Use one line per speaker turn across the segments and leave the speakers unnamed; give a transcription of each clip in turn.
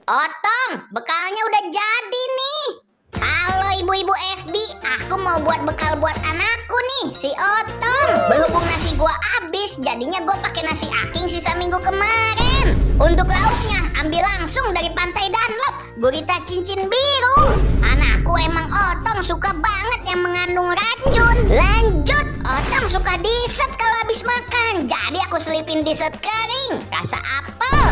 Otong, bekalnya udah jadi nih. Halo ibu-ibu FB, aku mau buat bekal buat anakku nih, si Otong. Berhubung nasi gua habis, jadinya gua pakai nasi aking sisa minggu kemarin. Untuk lauknya, ambil langsung dari Pantai Dunlop, gurita cincin biru. Anakku emang Otong suka banget yang mengandung racun. Lanjut, Otong suka dessert kalau habis makan, jadi aku selipin dessert kering, rasa apel.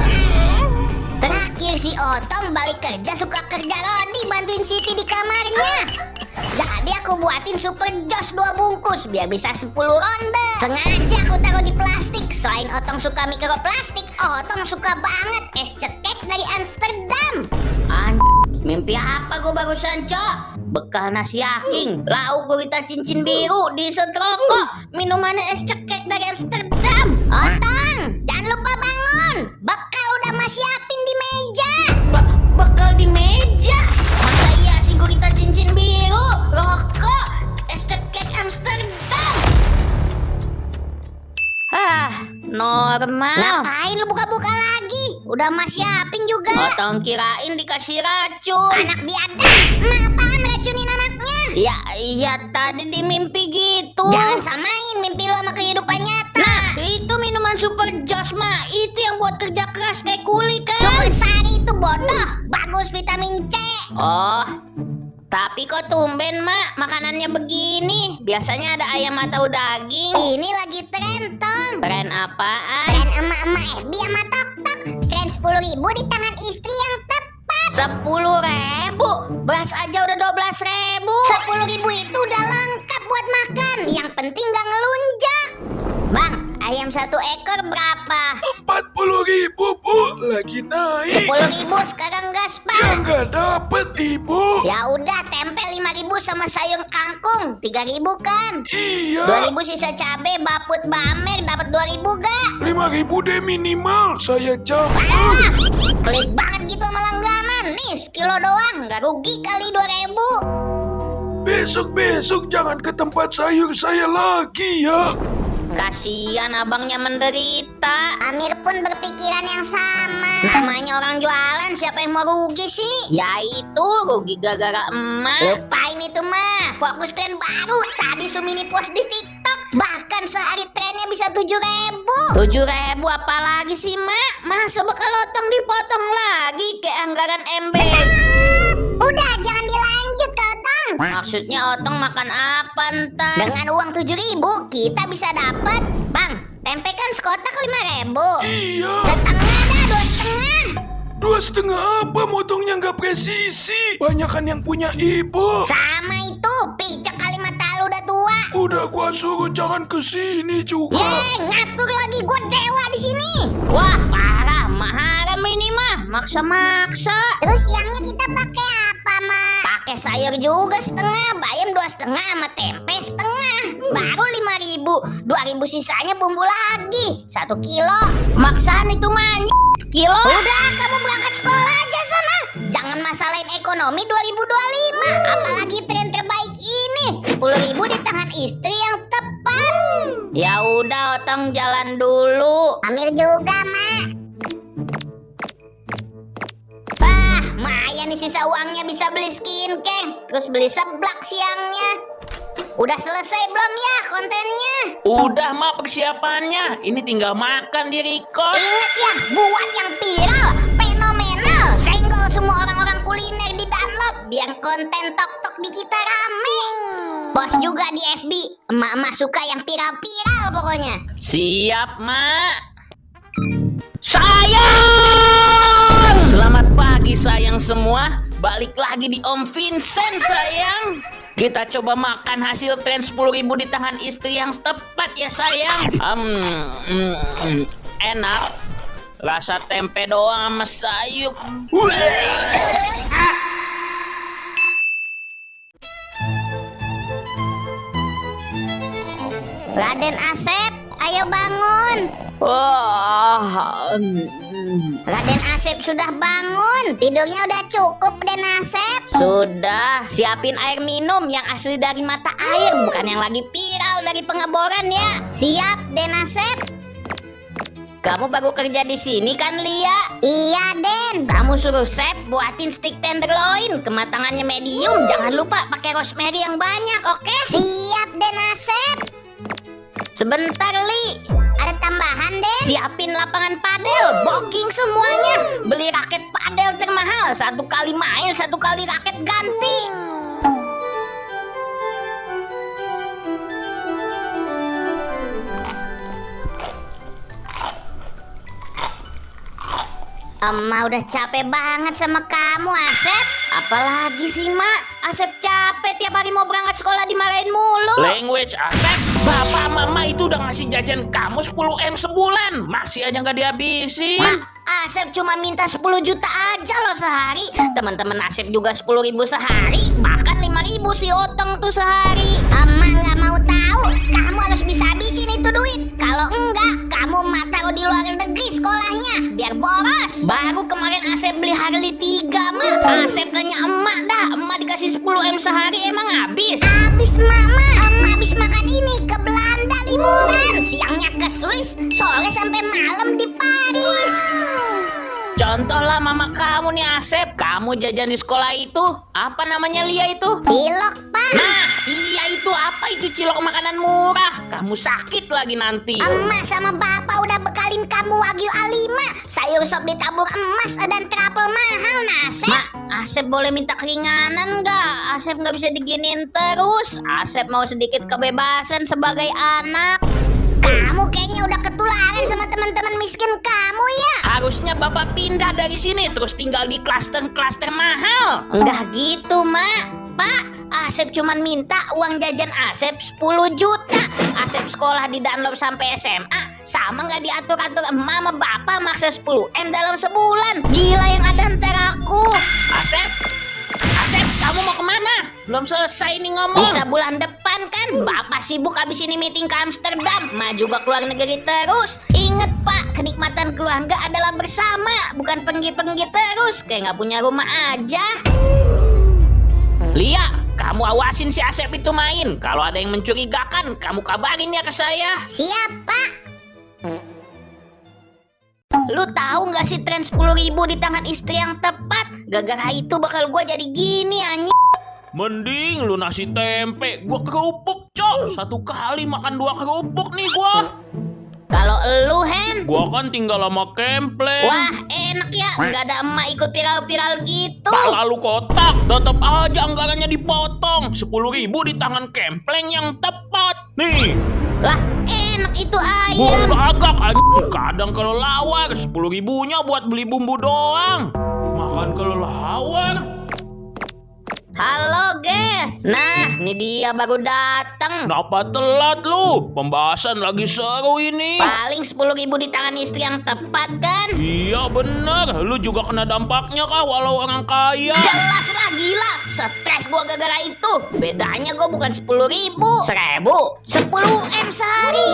Terakhir si Otong balik kerja suka kerja rodi bantuin Siti di kamarnya. Jadi aku buatin Super Joss 2 bungkus biar bisa 10 ronde. Sengaja aku taruh di plastik. Selain Otong suka mikroplastik, Otong suka banget es cekek dari Amsterdam. Mimpi apa gue barusan, Cok? Bekal nasi aking, lauk gurita cincin biru, dessert rokok, minumannya es cekek dari Amsterdam. Otong, jangan lupa bangun. Bekal udah Mas siapin di meja. Bekal di meja? Masa iya sih gurita cincin biru, rokok, es cekek Amsterdam? Normal. Ngapain lu buka-buka lagi? Udah Mas siapin juga. Otong kirain dikasih racun. Anak biadab, emak apaan racunin anaknya? Iya tadi di mimpi gitu. Jangan samain mimpi lu sama kehidupan nyata. Nah, itu minuman Super Joss mah, itu yang buat kerja keras kayak kuli kan? Super Sari itu bodoh, bagus vitamin C. Oh, tapi kok tumben mak makanannya begini? Biasanya ada ayam atau daging. Ini lagi tren, Tong. Tren apaan? Tren emak-emak FB sama tok-tok. Tren 10.000 di tangan istri yang tepat. 10.000? Beras aja udah 12.000. 10.000 itu udah lengkap buat makan. Yang penting gak ngelunjak. Bang, ayam 1 ekor berapa?
40.000 bu, lagi naik.
10.000 sekarang gaspar.
Ya nggak dapet ibu.
Ya udah tempel 5.000 sama sayur kangkung 3.000 kan?
Iya.
2.000 sisa cabe baput bamer dapat 2.000 gak?
5.000 deh minimal, saya cabut.
Pelit banget gitu sama langganan. Nih sekilo doang, gak rugi kali 2.000.
Besok jangan ke tempat sayur saya lagi ya.
Kasian abangnya menderita. Amir pun berpikiran yang sama. Namanya orang jualan, siapa yang mau rugi sih? Ya itu, rugi gara-gara emak. Lupain itu mah, fokus tren baru. Tadi Sumini post di TikTok, bahkan sehari trennya bisa 7.000. 7.000 apalagi sih mak? Masa bekal Otong dipotong lagi kayak anggaran ember. Udah jangan dilanjut ke Otong. Maksudnya Otong makan apa ntar? Dengan uang 7.000 kita bisa dapat. Bang, tempe kan sekotak 5.000.
Iya.
Setengah dah, 2,5.
2,5 apa, motongnya nggak presisi. Banyakan yang punya ibu.
Sama itu, picak kali mata lu udah tua.
Udah gua suruh jangan kesini juga.
Ngatur lagi gua dewa di sini. Wah, parah, maharam ini mah, maksa-maksa. Terus siangnya kita pakai apa, Mak? Pakai sayur juga setengah, bayam 2,5 sama tempe setengah. Baru 5.000, 2.000 sisanya bumbu lagi. 1 kilo. Maksaan itu mah kilo. Udah, kamu berangkat sekolah aja sana. Jangan masalahin ekonomi 2025. Apalagi tren terbaik ini. 10.000 di tangan istri yang tepat. Ya udah, Otong jalan dulu. Amir juga, Mak. Maya nih sisa uangnya bisa beli skincare, terus beli seblak siangnya. Udah selesai belum ya kontennya?
Udah mak persiapannya, ini tinggal makan di record.
Ingat ya, buat yang viral, fenomenal, senggol semua orang-orang kuliner di Dunlop, biar konten tok-tok di kita rame. Bos juga di FB, emak-emak suka yang viral-viral pokoknya.
Siap mak. Sayang! Selamat pagi sayang semua. Balik lagi di Om Vincent sayang. Kita coba makan hasil tren 10.000 di tangan istri yang tepat ya sayang. Enak. Rasa tempe doang sama sayur.
Raden Asep, ayo bangun. Raden Asep sudah bangun. Tidurnya udah cukup, Den Asep? Sudah. Siapin air minum yang asli dari mata air, bukan yang lagi viral dari pengeboran ya. Siap, Den Asep.
kamu baru kerja di sini kan, Lia?
Iya, Den.
Kamu suruh chef buatin steak tenderloin, kematangannya medium. Jangan lupa pakai rosemary yang banyak, oke?
Siap, Den Asep.
Sebentar, Li.
Ada tambahan, Den.
Siapin lapangan padel, booking semuanya. Beli raket padel termahal, 1 kali main, 1 kali raket ganti.
Emak udah capek banget sama kamu, Asep.
Apalagi sih, Mak? Asep capek tiap hari mau berangkat sekolah dimarahin mulu.
Language Asep, bapak mama itu udah ngasih jajan kamu 10 M sebulan, masih aja nggak dihabisin.
Mak, Asep cuma minta 10 juta aja loh sehari. Teman-teman Asep juga 10.000 sehari. Bahkan 5.000 si Otong tuh sehari.
Emak nggak mau tahu. Kamu harus bisa habisin itu duit. Kalau enggak, kamu mak taruh di luar negeri sekolahnya, biar boros.
Baru kemarin Asep beli Harley 3, Mak. Asep nanya emak dah, emak dikasih 10 M sehari emang habis?
Habis mama, emak habis makan ini ke Belanda liburan. Siangnya ke Swiss, sore sampai malam di Paris.
Contoh lah mama kamu nih Asep, kamu jajan di sekolah itu, apa namanya Lia itu?
Cilok, Pak.
Nah, iya itu apa itu cilok makanan murah, kamu sakit lagi nanti.
Emak sama bapak udah bekalin kamu Wagyu A5, sayur sop ditabur emas dan trapel mahal, Nasep.
Mak, Asep boleh minta keringanan nggak? Asep nggak bisa diginiin terus. Asep mau sedikit kebebasan sebagai anak.
Kamu kayaknya udah ketularan sama teman-teman miskin kamu ya.
Harusnya bapak pindah dari sini terus tinggal di klaster-klaster mahal. Enggak gitu, Mak. Pak, Asep cuman minta uang jajan Asep 10 juta. Asep sekolah di Dunlop sampai SMA, sama nggak diatur-atur mama bapak maksa 10 M dalam sebulan. Gila yang ada ntar aku. Asep, kamu mau kemana? Belum selesai nih ngomong. Bisa bulan depan kan? Bapak sibuk abis ini meeting ke Amsterdam. Ma juga keluar negeri terus. Ingat Pak, kenikmatan keluarga adalah bersama, bukan pergi-pergi terus. Kayak nggak punya rumah aja. Lia, kamu awasin si Asep itu main. Kalau ada yang mencurigakan, kamu kabarin ya ke saya.
Siap, Pak.
Lu tahu nggak sih tren 10.000 di tangan istri yang tepat? Gara-gara itu bakal gua jadi gini anjing.
Mending lu nasi tempe, gua kerupuk cok. 1 kali makan 2 kerupuk nih gua.
Kalau lu Hen,
Gua kan tinggal sama Kempleng.
wah enak ya, nggak ada emak ikut viral-viral gitu.
Pala lu kotak, tetep aja anggarannya dipotong. 10.000 di tangan Kempleng yang tepat. Nih,
Lah enak itu
gua
ayam.
agak anjing. Kadang kalau lawar 10.000-nya buat beli bumbu doang. Makan kalau lawar.
Halo guys. Nah, ini dia baru datang.
Kenapa telat lu? Pembahasan lagi seru ini.
Paling 10.000 di tangan istri yang tepat kan?
Iya bener, lu juga kena dampaknya kah walau orang kaya?
Jelas lah gila. Stres gua gara-gara itu. Bedanya gua bukan 10.000, 1.000, 10 M sehari.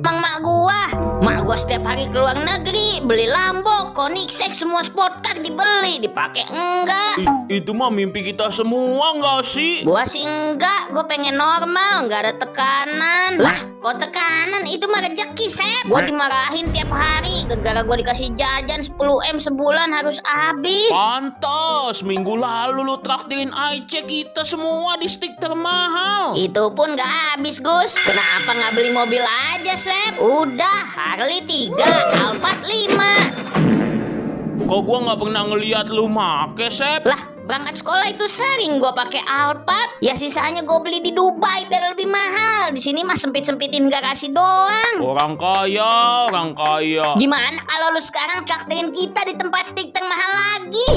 Emang mak gua. Mak gua setiap hari ke luar negeri, beli Lambo, Koenigsegg, semua sport car dibeli, dipakai enggak.
Itu mah mimpi kita semua nggak sih?
Gua sih enggak, gua pengen normal, nggak ada tekanan. Lah, kok tekanan? Itu mah rezeki, Sep. Gua dimarahin tiap hari, gara-gara gua dikasih jajan 10 M sebulan harus habis.
Pantes, minggu lalu lu traktirin Aice kita semua di stick termahal.
Itu pun nggak habis, Gus. Kenapa nggak beli mobil aja, Sep? Udah, Harley 3, Alphard 5.
Kok gua nggak pernah ngeliat lu make, Sep?
Lah, berangkat sekolah itu sering gua pakai Alphard. Ya sisanya gua beli di Dubai biar lebih mahal. Di sini mah sempit-sempitin garasi doang.
Orang kaya, orang kaya.
Gimana kalau lu sekarang traktirin kita di tempat steak termahal lagi?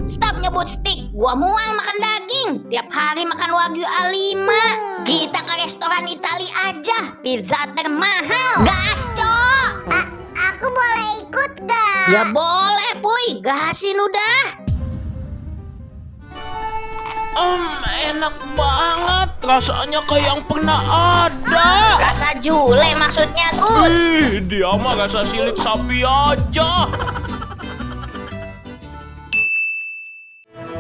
Stop nyebut steak. Gua mual makan daging. Tiap hari makan Wagyu A5. Kita ke restoran Itali aja. Pizza termahal. Gas, Cok.
Aku boleh ikut gak?
Ya boleh, Puy. Gasin udah.
Enak banget. Rasanya kayak yang pernah ada.
Rasa jule maksudnya, Gus.
Ih, dia mah rasa silit sapi aja.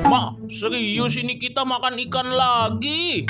Mak, Serius ini kita makan ikan lagi?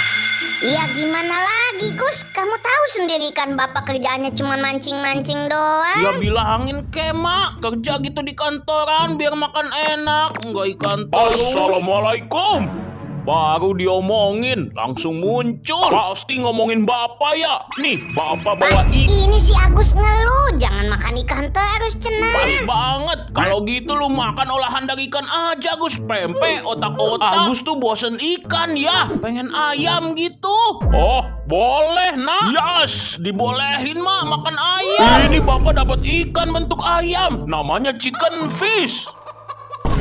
Iya gimana lagi Gus? Kamu tahu sendiri kan bapak kerjaannya cuma mancing-mancing doang.
Ya bilangin Mak, kerja gitu di kantoran biar makan enak, enggak ikan terus. Assalamualaikum. Baru diomongin, langsung muncul. Pasti ngomongin bapak ya. Nih, bapak bawa ikan.
Ini si Agus ngeluh, jangan makan ikan terus cenah.
Pas banget. Kalau gitu lu makan olahan dari ikan aja, Gus. Pempek, otak-otak. Agus tuh bosen ikan ya. Pengen ayam gitu. Oh, boleh, Nak. Yes, dibolehin, Mak, makan ayam. Ini bapak dapat ikan bentuk ayam. Namanya chicken fish.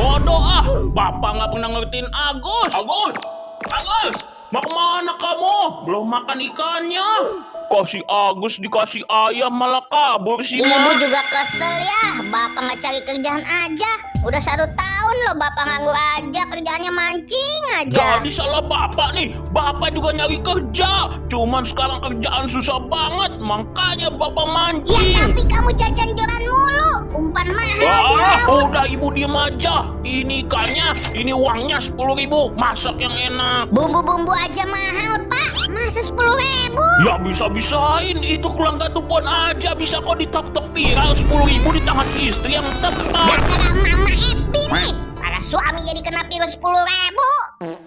Bodoh ah, bapak nggak pernah ngertiin Agus. Agus, mau kemana kamu? Belum makan ikannya. Kasih Agus dikasih ayam malah kabur sih.
Ibu juga kesel ya, bapak nggak cari kerjaan aja. Udah 1 tahun loh bapak nganggur aja, kerjaannya mancing aja.
Jadi salah bapak nih, bapak juga nyari kerja. Cuman sekarang kerjaan susah banget, makanya bapak
Ya
mancing.
tapi kamu jajan joran mulu, umpan mahal di laut.
Udah ibu diem aja. Ini ikannya, ini uangnya 10.000. Masak yang enak.
Bumbu-bumbu aja mahal pak, masa 10.000?
Ya bisa-bisain, itu keluarga tupon aja bisa kok ditok-tok viral 10.000 di tangan istri yang tepat.
Gara-gara mama Epi nih, para suami jadi kena virus 10.000.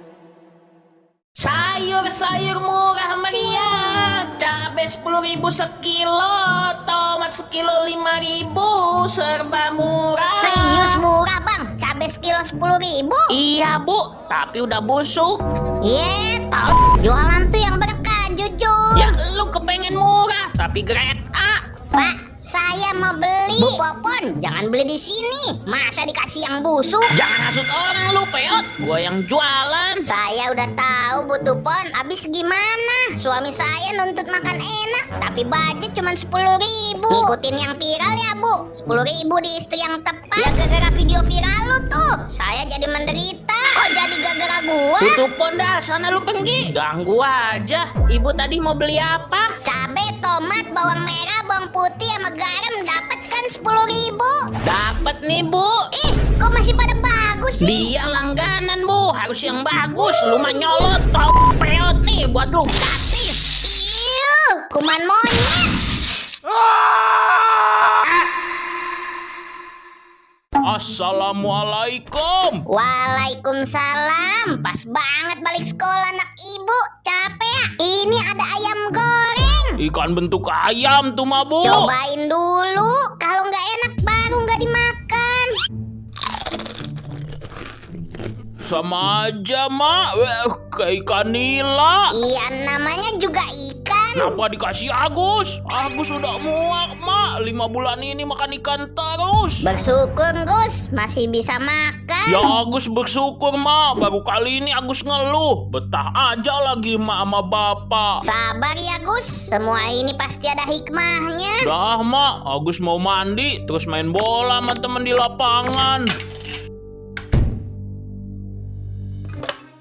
Sayur-sayur murah meriah, cabai 10.000 sekilo, tomat sekilo 5.000, serba murah.
Serius murah bang, cabai sekilo 10.000.
Iya bu, tapi udah busuk.
Tol, jualan tuh yang berkah jujur.
Ya lu kepengen murah, tapi grade A.
Pak, saya mau beli. Bu Popon, jangan beli di sini. Masa dikasih yang busuk?
Jangan hasut orang lu, Peot. Gua yang jualan.
Saya udah tahu Bu Tupon, abis gimana? Suami saya nuntut makan enak, tapi budget cuma 10.000. Ngikutin yang viral ya Bu, 10.000 di istri yang tepat. Ya gara-gara video viral lu tuh, saya jadi menderita. Kok jadi gara-gara gua?
Tutup dah, sana lu pergi. Ganggu aja. Ibu tadi mau beli apa?
Cabai, tomat, bawang merah, bawang putih, sama garam dapat kan 10.000.
Dapat nih bu.
Ih, kok masih pada bagus sih?
Dia langganan bu, harus yang bagus. Lu mah nyolot, tau Peot nih buat lu gratis.
Iuh, kuman monyet.
Assalamualaikum.
Waalaikumsalam. Pas banget balik sekolah anak ibu. Capek ya? Ini ada ayam goreng.
Ikan bentuk ayam tuh mah bu.
Cobain dulu. Kalau nggak enak baru nggak dimakan.
Sama aja mak, kayak ikan nila.
Iya namanya juga ikan.
Kenapa dikasih Agus? Agus udah muak mak, 5 bulan ini makan ikan terus.
Bersyukur Gus, masih bisa makan.
Ya Agus bersyukur mak, baru kali ini Agus ngeluh. Betah aja lagi mak sama bapak.
Sabar ya Gus, semua ini pasti ada hikmahnya.
Dah mak, Agus mau mandi terus main bola sama temen di lapangan.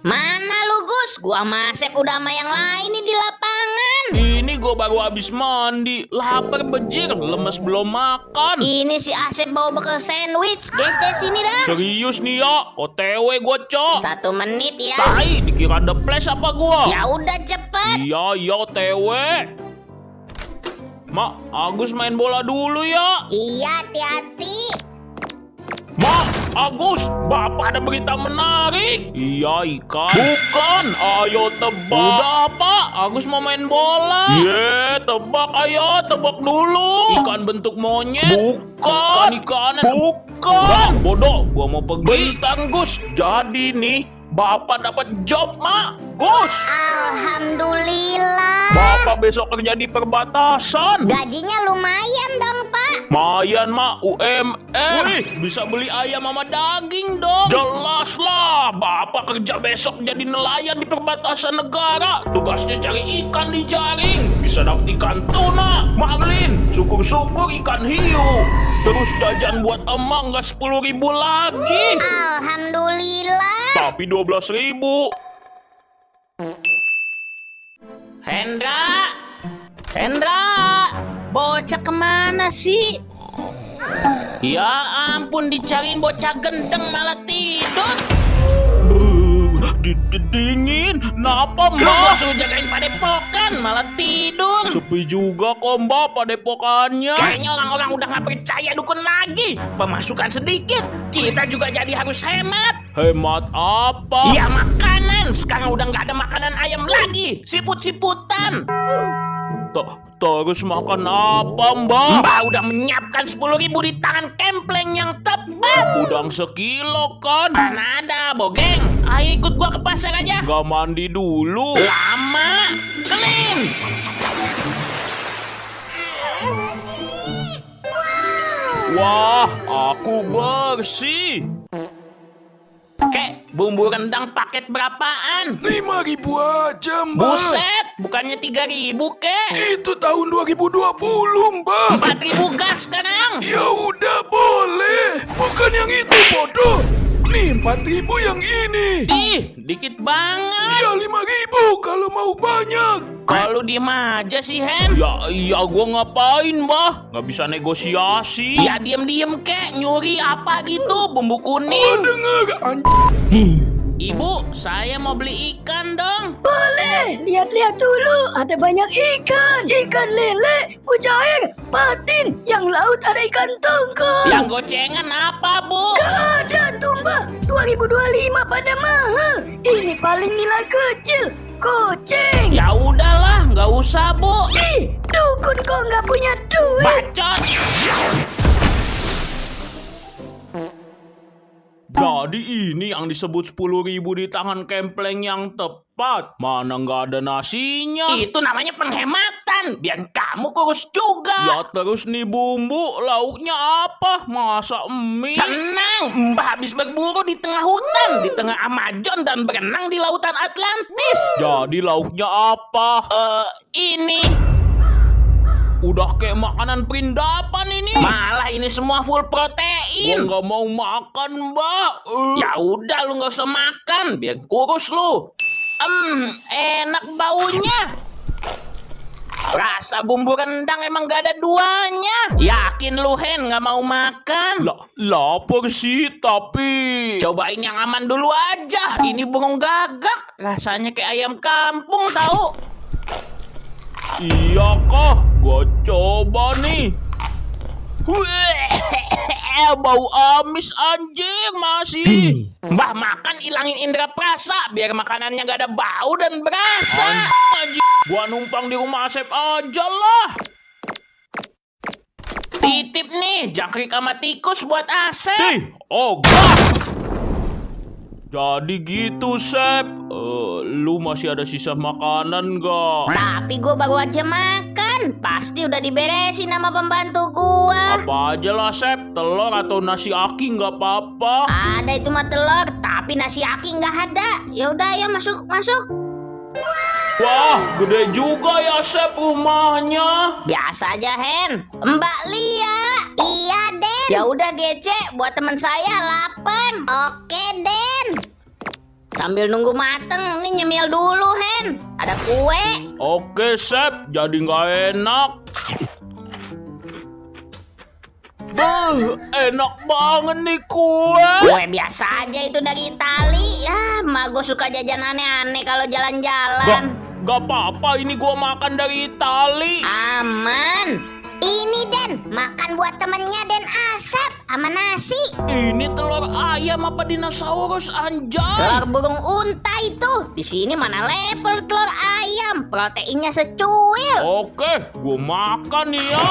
Mana lu Gus? Gua sama Asep udah sama yang lain nih di lapangan.
Ini gue baru habis mandi, lapar bejir, lemes belum makan.
Ini si Asep bawa bekal sandwich. Gece sini dah.
Serius nih ya, OTW gue cok.
1 menit ya.
Tai, dikira ada flash apa gua?
Ya udah cepet.
Iya, OTW. Mak, Agus main bola dulu ya.
Iya hati-hati.
Mak, Agus, bapak ada berita menarik. Iya, ikan. Bukan, ayo tebak. Udah pak, Agus mau main bola. Tebak ayo, tebak dulu. Ikan bentuk monyet. Bukan. Ikan-ikanan. Bukan. Bodoh, gua mau pergi. Gus, jadi nih, bapak dapat job mak. Gus,
Alhamdulillah.
bapak besok kerja di perbatasan.
Gajinya lumayan dong Pak.
Lumayan mak, UMR. Wih, bisa beli ayam sama daging dong. Jelas lah, bapak kerja besok jadi nelayan di perbatasan negara. Tugasnya cari ikan di jaring. Bisa dapet ikan tuna, marlin, syukur-syukur ikan hiu. Terus jajan buat emang nggak 10.000 lagi.
Alhamdulillah.
Tapi 12.000.
Hendra, bocah kemana sih? Ya ampun, dicariin bocah gendeng malah tidur.
Dingin. Napa,
Lu
Mbak?
gua suruh jagain padepokan, malah tidur.
Sepi juga kok, Mbak, padepokannya.
Kayaknya orang-orang udah nggak percaya dukun lagi. Pemasukan sedikit, kita juga jadi harus hemat.
Hemat apa?
Ya makanan, sekarang udah nggak ada makanan ayam lagi. Siput-siputan.
Terus makan apa, Mbak?
Mbak udah menyiapkan 10.000 di tangan kempleng yang tepat.
Udang sekilo kan?
Mana ada, Bogeng. Ayo ikut gua ke pasar aja.
Gak mandi dulu.
Lama. Clean.
Wah, aku bersih.
Kek, bumbu rendang paket berapaan?
5.000 aja, Mbak.
Buset, bukannya 3.000, Kek.
Itu tahun 2020, Mbak.
4.000 gas sekarang.
Ya udah boleh. Bukan yang itu, bodoh. Nih, 4.000 yang ini.
Ih, dikit banget.
Ya 5.000 kalau mau banyak.
Kalau diem aja sih, Hen.
Ya gua ngapain, Mbak? Gak bisa negosiasi.
Ya diem-diem, Kek. Nyuri apa gitu, bumbu
Oh,
kuning.
denger.
Ibu, saya mau beli ikan dong.
Boleh, lihat-lihat dulu. Ada banyak ikan. Ikan lele, mujair, patin. Yang laut ada ikan tongkol.
Yang gocengan apa, Bu?
Ada tuh, Mbak. 2025 pada mahal. Ini paling nilai kecil. Kucing.
Ya udahlah, nggak usah, Bu.
Ih, dukun kok nggak punya duit.
Bacot.
Jadi ini yang disebut 10.000 di tangan kempleng yang tepat. Mana nggak ada nasinya.
Itu namanya penghematan. Biar kamu kurus juga.
Ya terus nih bumbu, lauknya apa? Masa mie?
Tenang, Mbah habis berburu di tengah hutan, di tengah Amazon dan berenang di lautan Atlantis.
Jadi lauknya apa?
Ini
Udah kayak makanan perindapan ini.
malah ini semua full
Gua
protein.
nggak mau makan, Mbak.
Ya udah lu nggak usah makan, biar kurus lu. Enak baunya. Rasa bumbu rendang emang gak ada duanya. Yakin lu, Hen, nggak mau makan?
Lapar sih, tapi...
Cobain yang aman dulu aja. Ini burung gagak, rasanya kayak ayam kampung tahu.
Iya kah? Gua coba nih. Bau amis anjing masih.
Mbah makan ilangin indera perasa biar makanannya gak ada bau dan berasa.
Anjing, gua numpang di rumah Asep aja lah.
Titip nih jangkrik sama tikus buat Asep.
Ogah. Jadi gitu, Sep. Lu masih ada sisa makanan gak?
Tapi gue baru aja makan. Pasti udah diberesin sama pembantu gua.
Apa aja lah, Sep. Telur atau nasi aki nggak apa-apa.
Ada itu mah telur, tapi nasi aki nggak ada. Ya udah, ya masuk.
Wah, gede juga ya, Sep, rumahnya.
Biasa aja, Hen. Mbak Lia. Iya, Den. Ya udah, Gece, buat teman saya 8. Oke, Den. Sambil nunggu mateng, nih nyemil dulu, Hen. Ada kue.
Oke, Sep. Jadi nggak enak. Enak banget nih kue.
Kue biasa aja itu dari Itali. Ya, mak gue suka jajan aneh-aneh kalau jalan-jalan.
Gak apa-apa, ini gua makan dari Itali.
Aman. Ini, Den, makan buat temennya Den Asep sama nasi.
Ini telur ayam apa dinosaurus, anjay?
Telur burung unta itu. Di sini mana level telur ayam? Proteinnya secuil.
Oke, gua makan nih ya.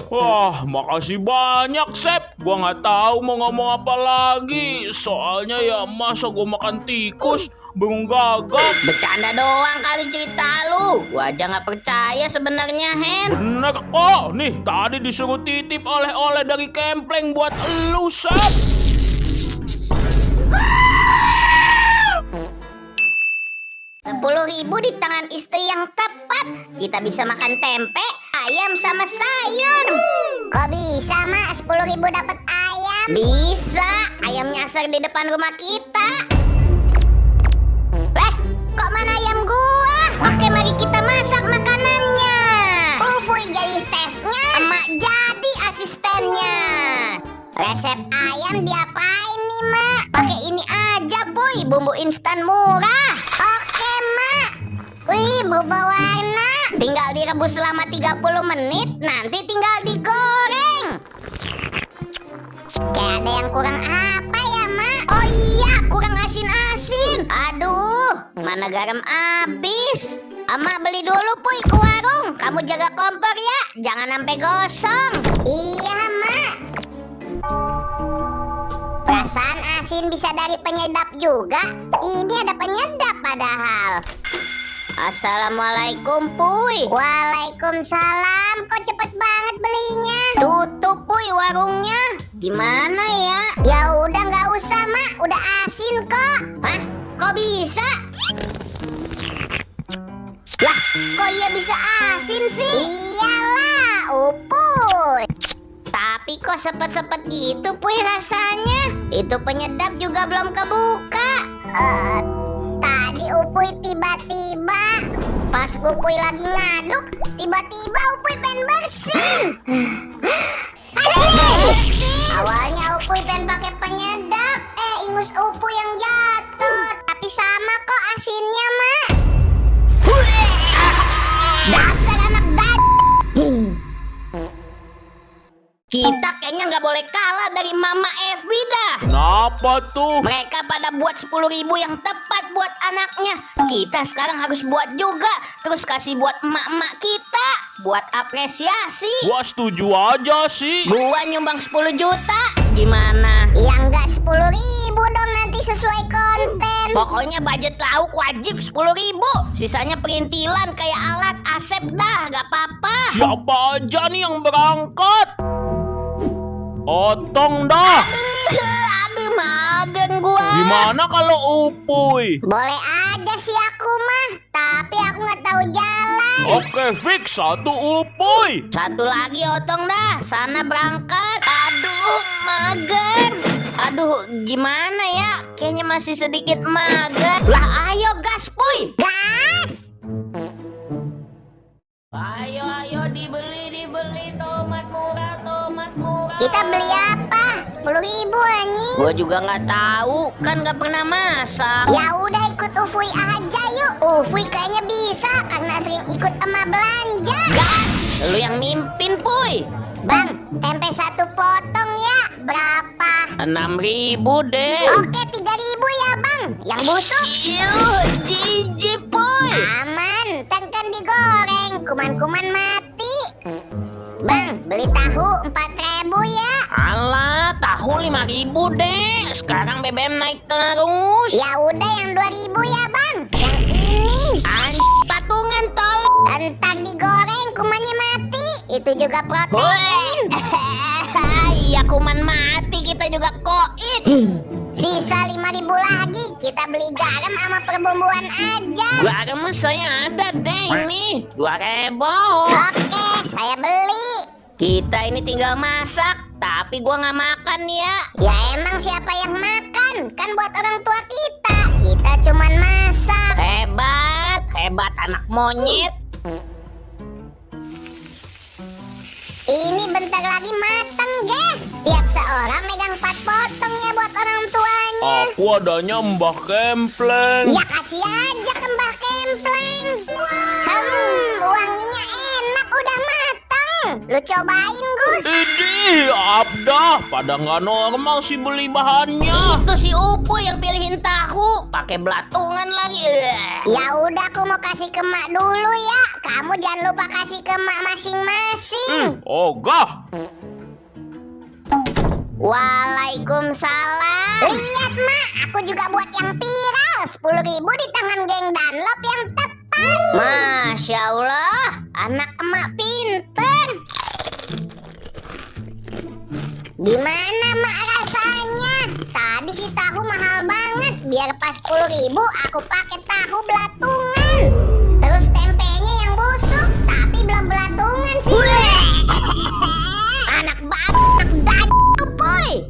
Wah, makasih banyak, Sep. Gua nggak tahu mau ngomong apa lagi. Soalnya ya masa gua makan tikus, burung gagak.
Bercanda doang kali cerita lu. Gua aja nggak percaya sebenarnya, Hen.
Bener kok. Nih, tadi disuruh titip oleh-oleh dari kempleng buat elu, Sep.
Rp10.000 di tangan istri yang tepat. Kita bisa makan tempe, ayam sama sayur. Kok bisa, Mak? 10.000 dapat ayam? Bisa. Ayam nyasar di depan rumah kita. Kok mana ayam gua? Oke, mari kita masak makanannya. Ufuy jadi chefnya, Emak jadi asistennya. Resep ayam diapain nih, Mak? Pakai ini aja, Puy. Bumbu instan murah. Oke, Mak. Wih, berubah warna. Tinggal direbus selama 30 menit, nanti tinggal digoreng. Kayak ada yang kurang apa ya, Mak? Oh iya, kurang asin-asin. Aduh, mana garam habis. Ama beli dulu, Puy, ke warung. Kamu jaga kompor ya, jangan sampai gosong. Iya, Mak. Perasaan asin bisa dari penyedap juga. Ini ada penyedap padahal. Assalamualaikum, Puy. Waalaikumsalam. Kok cepet banget belinya? Tutup, Puy, warungnya. Gimana ya? Ya udah nggak usah, Mak. Udah asin kok. Hah? Kok bisa? Lah, kok iya bisa asin sih? Iyalah, Upuy. Tapi kok sepet-sepet gitu, Puy, rasanya. Itu penyedap juga belum kebuka. Tadi Upuy tiba-tiba pas Upuy lagi ngaduk, tiba-tiba Upuy pengen bersin. Awalnya Upuy pengen pakai penyedap, ingus Upuy yang jatuh. Tapi sama kok asinnya, Mak. Dasar anak Kita kayaknya nggak boleh kalah dari Mama FB dah.
Kenapa tuh?
Mereka pada buat 10.000 yang tepat buat anaknya. Kita sekarang harus buat juga. Terus kasih buat emak-emak kita. Buat apresiasi.
Gua setuju aja sih.
Gua nyumbang 10 juta. Gimana? Ya nggak 10.000 dong, nanti sesuai konten. Pokoknya budget lauk wajib 10.000. Sisanya perintilan kayak alat Asep dah, gak apa-apa.
Siapa aja nih yang berangkat? Otong dah.
Aduh, magen gua.
Gimana kalau Upuy?
Boleh aja sih aku mah, tapi aku nggak tahu jalan.
Oke, fix 1 Upuy.
Satu lagi Otong dah, sana berangkat. Aduh, mager. Aduh, gimana ya? Kayaknya masih sedikit mager. Lah, ayo gas, Puy. Gas.
Ayo dibeli tomat murah.
Kita beli apa? 10.000 anjing.
Gua juga nggak tahu, kan nggak pernah masak.
Ya udah ikut Ufuy aja yuk. Ufuy kayaknya bisa karena sering ikut emak belanja.
Gas, lu yang mimpin, Puy.
Bang, tempe 1 potong ya. Berapa?
6.000 deh.
Oke, 3.000 ya, Bang. Yang busuk.
Jijik, Puy.
Aman, kan digoreng. Kuman-kuman mati. Bang, beli tahu 4.000 ya.
Alah, tahu 5.000 deh. Sekarang BBM naik terus.
Ya udah yang 2.000 ya, Bang. Yang ini.
Patungan tol.
Entar digoreng, kumannya mati. Itu juga protein.
Iya, kuman mati, kita juga koit.
Sisa 5.000 lagi. Kita beli garam sama perbumbuan aja.
Garam saya ada deh ini. 2.000.
Oke, saya beli.
Kita ini tinggal masak, tapi gua nggak makan ya.
Ya emang siapa yang makan? Kan buat orang tua kita. Kita cuman masak.
Hebat anak monyet.
Ini bentar lagi matang, guys. Tiap seorang megang 4 potong ya buat orang tuanya.
Aku adanya Mbah Kempleng.
Ya kasih aja ke Mbah Kempleng. Wanginya enak, udah matang. Lu cobain, Gus.
Idih, abdah. Pada nggak normal sih beli bahannya.
Itu si Upu yang pilihin tahu, pakai belatungan lagi.
Ya udah, aku mau kasih ke mak dulu ya. Kamu jangan lupa kasih ke mak masing-masing.
Ogah.
Waalaikumsalam. Lihat, Mak, aku juga buat yang viral. 10.000 di tangan geng Dunlop yang tepat.
Masya Allah,
Anak emak pinter. Gimana, Mak, rasanya? Tadi si tahu mahal banget. Biar pas 10.000 aku pakai tahu belatungan. Terus tempenya yang busuk, tapi belum belatungan sih. Anak bajak, Boy.